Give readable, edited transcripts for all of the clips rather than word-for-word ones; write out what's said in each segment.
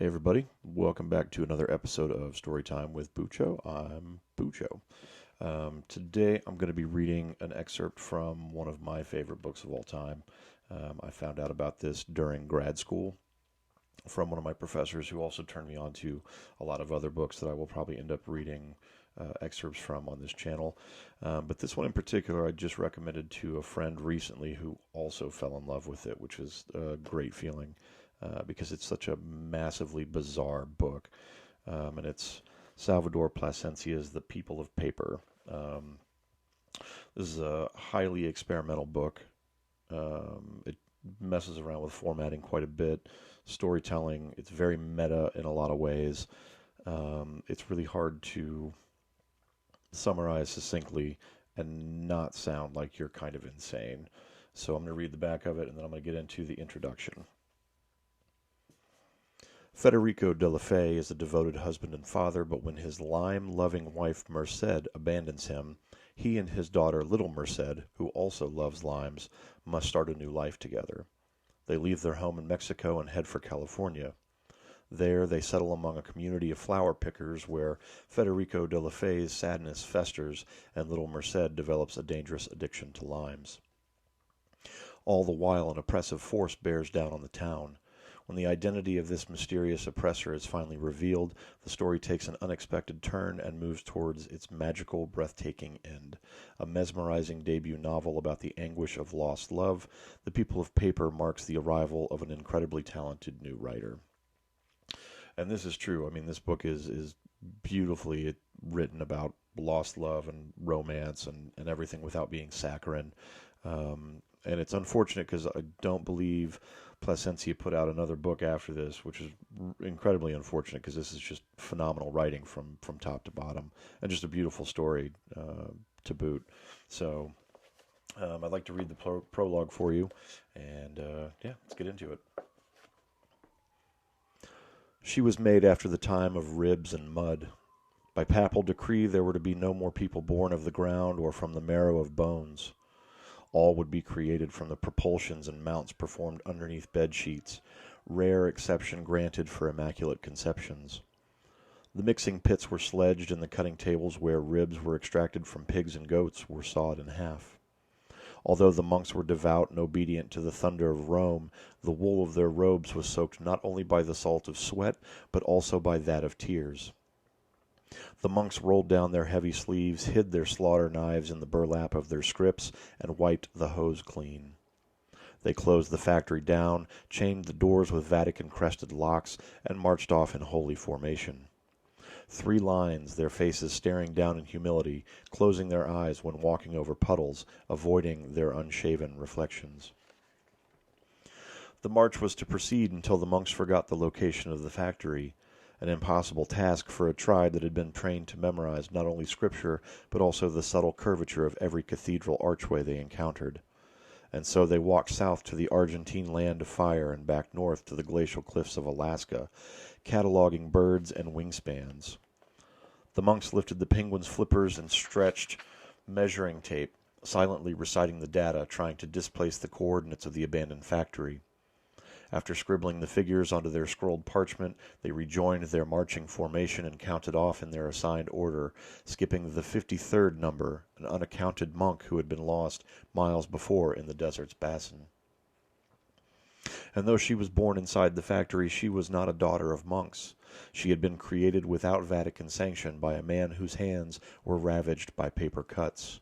Hey everybody, welcome back to another episode of Storytime with Bucho. I'm Bucho. Today I'm going to be reading an excerpt from one of my favorite books of all time. I found out about this during grad school from one of my professors who also turned me on to a lot of other books that I will probably end up reading excerpts from on this channel. But this one in particular I just recommended to a friend recently who also fell in love with it, which is a great feeling. Because it's such a massively bizarre book. And it's Salvador Plascencia's The People of Paper. This is a highly experimental book. It messes around with formatting quite a bit, storytelling. It's very meta in a lot of ways. It's really hard to summarize succinctly and not sound like you're kind of insane. So I'm going to read the back of it, and then I'm going to get into the introduction. Federico de la Fay is a devoted husband and father, but when his lime-loving wife Merced abandons him, he and his daughter Little Merced, who also loves limes, must start a new life together. They leave their home in Mexico and head for California. There they settle among a community of flower pickers where Federico de la Fay's sadness festers and Little Merced develops a dangerous addiction to limes. All the while an oppressive force bears down on the town. When the identity of this mysterious oppressor is finally revealed, the story takes an unexpected turn and moves towards its magical, breathtaking end. A mesmerizing debut novel about the anguish of lost love, The People of Paper marks the arrival of an incredibly talented new writer. And this is true. I mean, this book is beautifully written about lost love and romance and everything without being saccharine. And it's unfortunate because I don't believe Plascencia put out another book after this, which is incredibly unfortunate because this is just phenomenal writing from top to bottom and just a beautiful story to boot. So I'd like to read the prologue for you, and yeah, let's get into it. She was made after the time of ribs and mud. By papal decree there were to be no more people born of the ground or from the marrow of bones. All would be created from the propulsions and mounts performed underneath bed sheets, rare exception granted for immaculate conceptions. The mixing pits were sledged, and the cutting tables where ribs were extracted from pigs and goats were sawed in half. Although the monks were devout and obedient to the thunder of Rome, the wool of their robes was soaked not only by the salt of sweat, but also by that of tears. The monks rolled down their heavy sleeves, hid their slaughter knives in the burlap of their scrips, and wiped the hose clean. They closed the factory down, chained the doors with Vatican-crested locks, and marched off in holy formation. 3 lines, their faces staring down in humility, closing their eyes when walking over puddles, avoiding their unshaven reflections. The march was to proceed until the monks forgot the location of the factory, an impossible task for a tribe that had been trained to memorize not only scripture, but also the subtle curvature of every cathedral archway they encountered. And so they walked south to the Argentine land of fire and back north to the glacial cliffs of Alaska, cataloging birds and wingspans. The monks lifted the penguins' flippers and stretched measuring tape, silently reciting the data, trying to displace the coordinates of the abandoned factory. After scribbling the figures onto their scrolled parchment, they rejoined their marching formation and counted off in their assigned order, skipping the 53rd number, an unaccounted monk who had been lost miles before in the desert's basin. And though she was born inside the factory, she was not a daughter of monks. She had been created without Vatican sanction by a man whose hands were ravaged by paper cuts.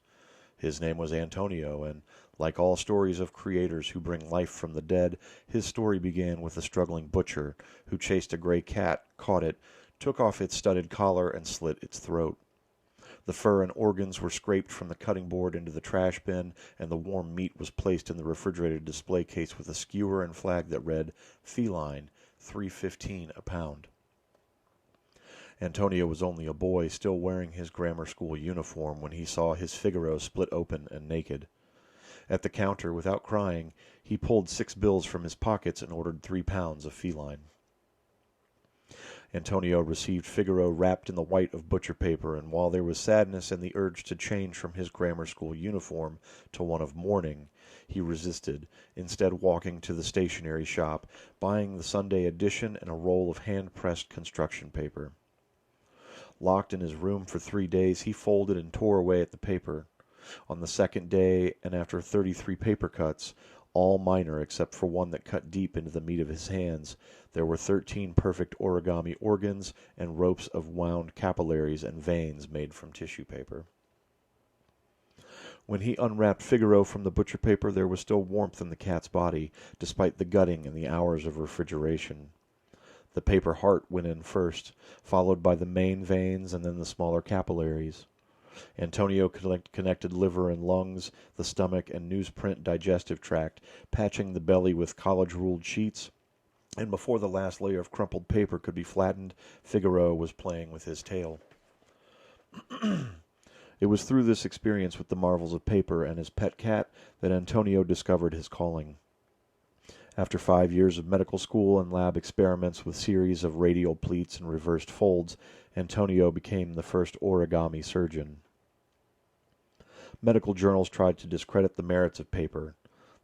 His name was Antonio, and like all stories of creators who bring life from the dead, his story began with a struggling butcher who chased a gray cat, caught it, took off its studded collar, and slit its throat. The fur and organs were scraped from the cutting board into the trash bin, and the warm meat was placed in the refrigerated display case with a skewer and flag that read, "Feline, $3.15 a pound." Antonio was only a boy, still wearing his grammar school uniform, when he saw his Figaro split open and naked. At the counter, without crying, he pulled 6 bills from his pockets and ordered 3 pounds of feline. Antonio received Figaro wrapped in the white of butcher paper, and while there was sadness and the urge to change from his grammar school uniform to one of mourning, he resisted, instead walking to the stationery shop, buying the Sunday edition and a roll of hand-pressed construction paper. Locked in his room for 3 days, he folded and tore away at the paper. On the second day, and after 33 paper cuts, all minor except for one that cut deep into the meat of his hands, there were 13 perfect origami organs and ropes of wound capillaries and veins made from tissue paper. When he unwrapped Figaro from the butcher paper, there was still warmth in the cat's body, despite the gutting and the hours of refrigeration. The paper heart went in first, followed by the main veins and then the smaller capillaries. Antonio connected liver and lungs, the stomach and newsprint digestive tract, patching the belly with college-ruled sheets, and before the last layer of crumpled paper could be flattened, Figaro was playing with his tail. It was through this experience with the marvels of paper and his pet cat that Antonio discovered his calling. After 5 years of medical school and lab experiments with series of radial pleats and reversed folds, Antonio became the first origami surgeon. Medical journals tried to discredit the merits of paper.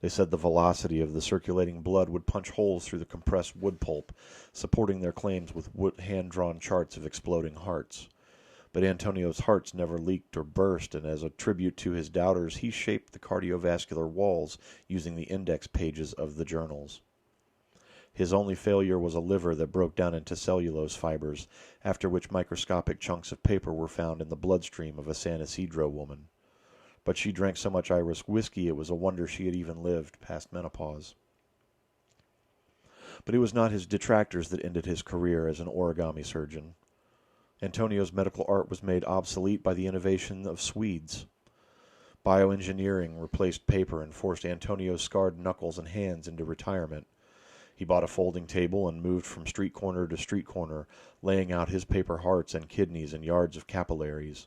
They said the velocity of the circulating blood would punch holes through the compressed wood pulp, supporting their claims with hand-drawn charts of exploding hearts. But Antonio's hearts never leaked or burst, and as a tribute to his doubters, he shaped the cardiovascular walls using the index pages of the journals. His only failure was a liver that broke down into cellulose fibers, after which microscopic chunks of paper were found in the bloodstream of a San Isidro woman. But she drank so much Irish whiskey it was a wonder she had even lived past menopause. But it was not his detractors that ended his career as an origami surgeon. Antonio's medical art was made obsolete by the innovation of Swedes. Bioengineering replaced paper and forced Antonio's scarred knuckles and hands into retirement. He bought a folding table and moved from street corner to street corner, laying out his paper hearts and kidneys and yards of capillaries.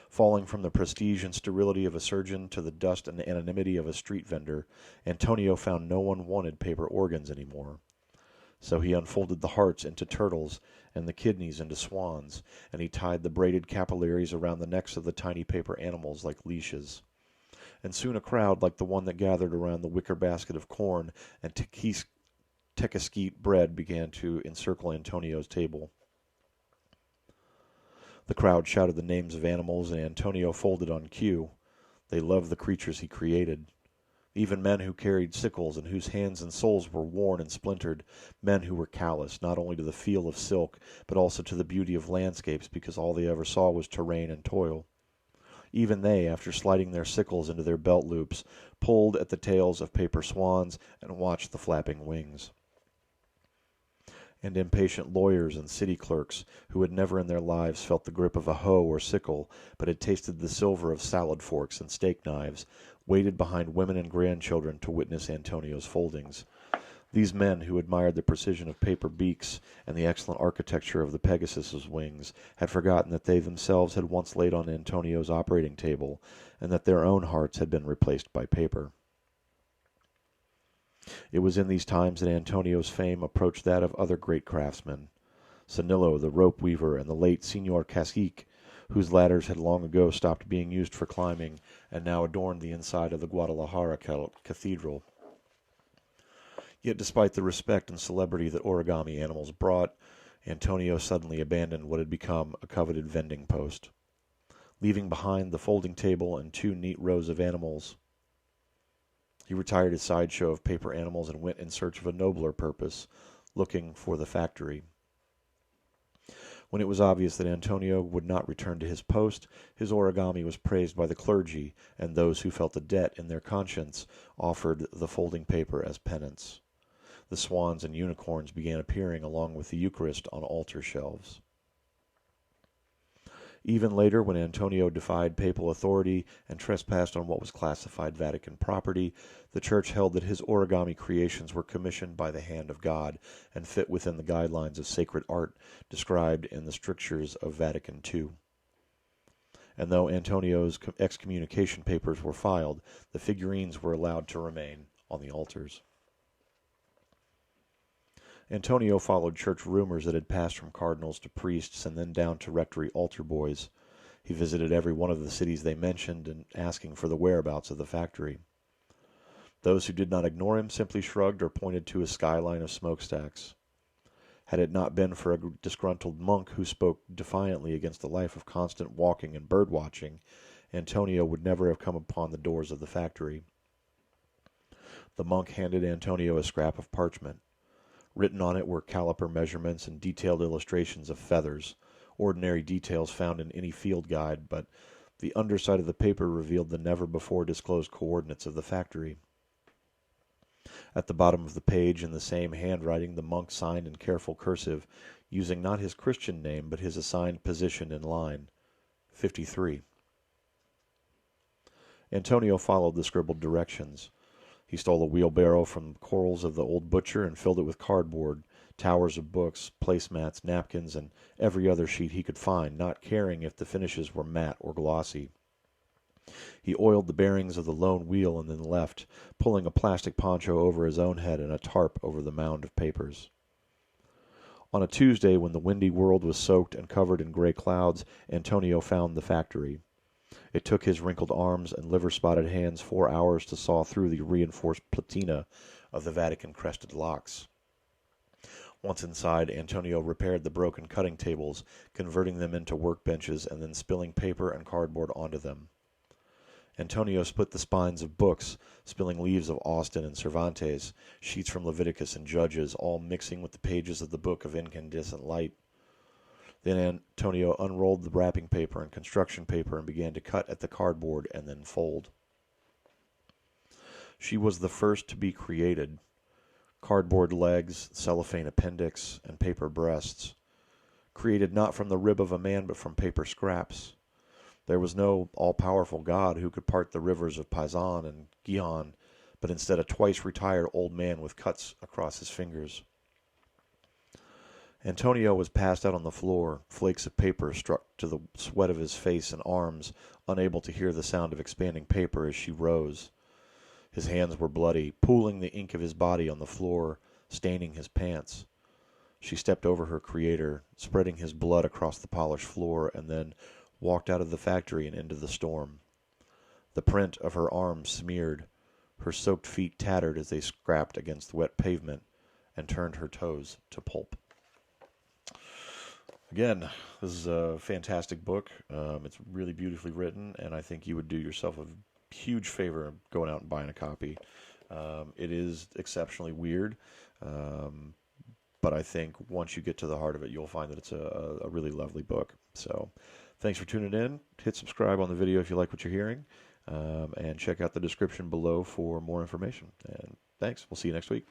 Falling from the prestige and sterility of a surgeon to the dust and anonymity of a street vendor, Antonio found no one wanted paper organs anymore. So he unfolded the hearts into turtles and the kidneys into swans, and he tied the braided capillaries around the necks of the tiny paper animals like leashes. And soon a crowd like the one that gathered around the wicker basket of corn and tekeskeet bread began to encircle Antonio's table. The crowd shouted the names of animals, and Antonio folded on cue. They loved the creatures he created. Even men who carried sickles and whose hands and soles were worn and splintered, men who were callous not only to the feel of silk, but also to the beauty of landscapes, because all they ever saw was terrain and toil. Even they, after sliding their sickles into their belt loops, pulled at the tails of paper swans and watched the flapping wings. And impatient lawyers and city clerks, who had never in their lives felt the grip of a hoe or sickle, but had tasted the silver of salad forks and steak knives, waited behind women and grandchildren to witness Antonio's foldings. These men, who admired the precision of paper beaks and the excellent architecture of the Pegasus's wings, had forgotten that they themselves had once laid on Antonio's operating table, and that their own hearts had been replaced by paper. It was in these times that Antonio's fame approached that of other great craftsmen. Sanillo, the rope weaver, and the late Senor Cacique, whose ladders had long ago stopped being used for climbing and now adorned the inside of the Guadalajara Cathedral. Yet despite the respect and celebrity that origami animals brought, Antonio suddenly abandoned what had become a coveted vending post. Leaving behind the folding table and 2 neat rows of animals, he retired his sideshow of paper animals and went in search of a nobler purpose, looking for the factory. When it was obvious that Antonio would not return to his post, his origami was praised by the clergy, and those who felt a debt in their conscience offered the folding paper as penance. The swans and unicorns began appearing along with the Eucharist on altar shelves. Even later, when Antonio defied papal authority and trespassed on what was classified Vatican property, the Church held that his origami creations were commissioned by the hand of God and fit within the guidelines of sacred art described in the strictures of Vatican II. And though Antonio's excommunication papers were filed, the figurines were allowed to remain on the altars. Antonio followed church rumors that had passed from cardinals to priests and then down to rectory altar boys. He visited every one of the cities they mentioned and asking for the whereabouts of the factory. Those who did not ignore him simply shrugged or pointed to a skyline of smokestacks. Had it not been for a disgruntled monk who spoke defiantly against a life of constant walking and bird-watching, Antonio would never have come upon the doors of the factory. The monk handed Antonio a scrap of parchment. Written on it were caliper measurements and detailed illustrations of feathers, ordinary details found in any field guide, but the underside of the paper revealed the never-before-disclosed coordinates of the factory. At the bottom of the page, in the same handwriting, the monk signed in careful cursive, using not his Christian name, but his assigned position in line, 53. Antonio followed the scribbled directions. He stole a wheelbarrow from the corrals of the old butcher and filled it with cardboard, towers of books, placemats, napkins, and every other sheet he could find, not caring if the finishes were matte or glossy. He oiled the bearings of the lone wheel and then left, pulling a plastic poncho over his own head and a tarp over the mound of papers. On a Tuesday, when the windy world was soaked and covered in gray clouds, Antonio found the factory. It took his wrinkled arms and liver-spotted hands 4 hours to saw through the reinforced platina of the Vatican-crested locks. Once inside, Antonio repaired the broken cutting tables, converting them into workbenches and then spilling paper and cardboard onto them. Antonio split the spines of books, spilling leaves of Austin and Cervantes, sheets from Leviticus and Judges, all mixing with the pages of the Book of Incandescent Light. Then Antonio unrolled the wrapping paper and construction paper and began to cut at the cardboard and then fold. She was the first to be created. Cardboard legs, cellophane appendix, and paper breasts. Created not from the rib of a man but from paper scraps. There was no all-powerful God who could part the rivers of Paisan and Gihon, but instead a twice-retired old man with cuts across his fingers. Antonio was passed out on the floor, flakes of paper struck to the sweat of his face and arms, unable to hear the sound of expanding paper as she rose. His hands were bloody, pooling the ink of his body on the floor, staining his pants. She stepped over her creator, spreading his blood across the polished floor, and then walked out of the factory and into the storm. The print of her arms smeared, her soaked feet tattered as they scrapped against the wet pavement, and turned her toes to pulp. Again, this is a fantastic book. It's really beautifully written, and I think you would do yourself a huge favor going out and buying a copy. It is exceptionally weird, but I think once you get to the heart of it, you'll find that it's a really lovely book. So thanks for tuning in. Hit subscribe on the video if you like what you're hearing, and check out the description below for more information. And thanks. We'll see you next week.